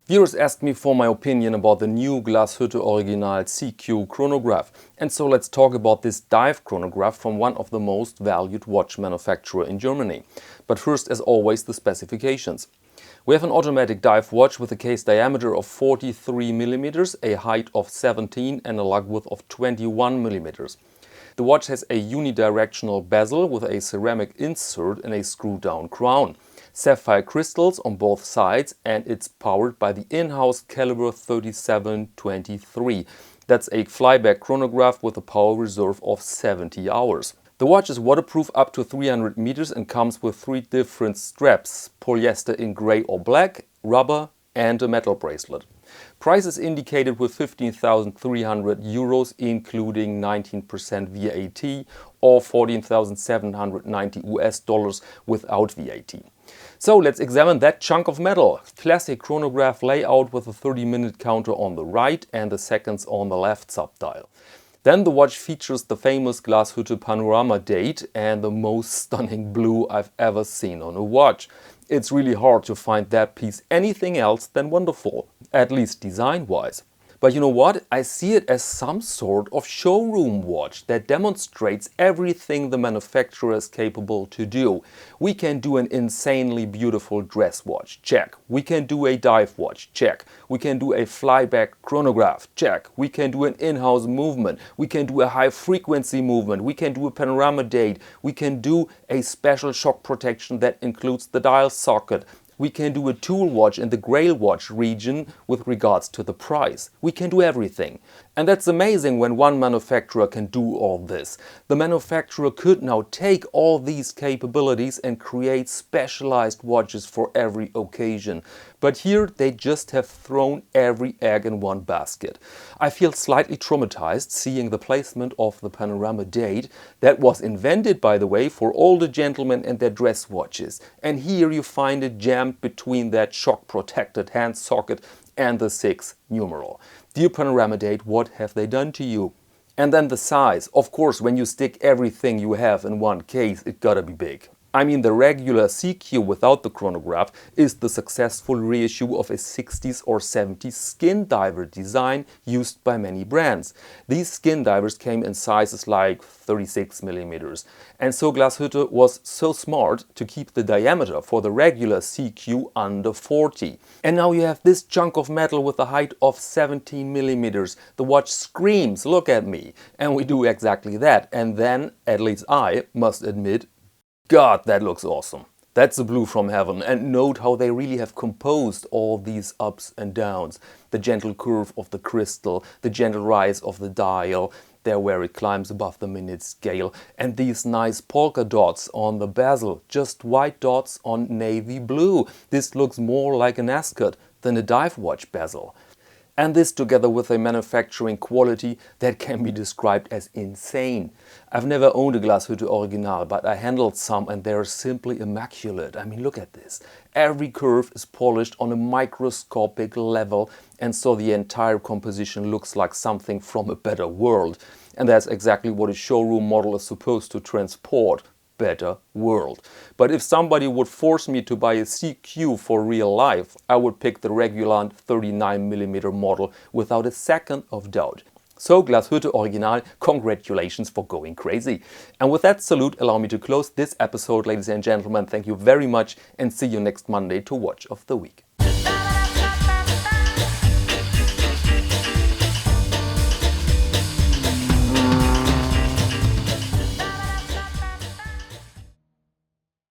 Viewers asked me for my opinion about the new Glashütte Original SeaQ Chronograph, and so let's talk about this dive chronograph from one of the most valued watch manufacturer in Germany. But first, as always, the specifications. We have an automatic dive watch with a case diameter of 43 mm, a height of 17 and a lug width of 21 mm. The watch has a unidirectional bezel with a ceramic insert and a screw-down crown. Sapphire crystals on both sides, and it's powered by the in-house calibre 3723. That's a flyback chronograph with a power reserve of 70 hours. The watch is waterproof up to 300 meters and comes with 3 different straps: polyester in grey or black, rubber and a metal bracelet. Price is indicated with 15,300 euros including 19% VAT or 14,790 US dollars without VAT. So let's examine that chunk of metal. Classic chronograph layout with a 30-minute counter on the right and the seconds on the left subdial. Then the watch features the famous Glashütte panorama date and the most stunning blue I've ever seen on a watch. It's really hard to find that piece anything else than wonderful, at least design-wise. But you know what? I see it as some sort of showroom watch that demonstrates everything the manufacturer is capable to do. We can do an insanely beautiful dress watch, check. We can do a dive watch, check. We can do a flyback chronograph, check. We can do an in-house movement. We can do a high-frequency movement. We can do a panorama date. We can do a special shock protection that includes the dial socket. We can do a tool watch in the grail watch region with regards to the price. We can do everything. And that's amazing when one manufacturer can do all this. The manufacturer could now take all these capabilities and create specialized watches for every occasion. But here they just have thrown every egg in one basket. I feel slightly traumatized seeing the placement of the panorama date that was invented, by the way, for older gentlemen and their dress watches. And here you find it jammed between that shock-protected hand socket and the 6 numeral. Dear panorama date, what have they done to you? And then the size. Of course, when you stick everything you have in one case, it gotta be big. I mean, the regular SeaQ without the chronograph is the successful reissue of a 60s or 70s skin diver design used by many brands. These skin divers came in sizes like 36 mm. And so Glashütte was so smart to keep the diameter for the regular SeaQ under 40. And now you have this chunk of metal with a height of 17 mm. The watch screams, look at me. And we do exactly that. And then, at least I must admit, God, that looks awesome. That's the blue from heaven. And note how they really have composed all these ups and downs. The gentle curve of the crystal, the gentle rise of the dial, there where it climbs above the minute scale, and these nice polka dots on the bezel, just white dots on navy blue. This looks more like an ascot than a dive watch bezel. And this together with a manufacturing quality that can be described as insane. I've never owned a Glashütte Original, but I handled some and they're simply immaculate. I mean, look at this. Every curve is polished on a microscopic level, and so the entire composition looks like something from a better world. And that's exactly what a showroom model is supposed to transport. Better world. But if somebody would force me to buy a SeaQ for real life, I would pick the regular 39 mm model without a second of doubt. So Glashütte Original, congratulations for going crazy. And with that salute, allow me to close this episode, ladies and gentlemen. Thank you very much and see you next Monday to Watch of the Week.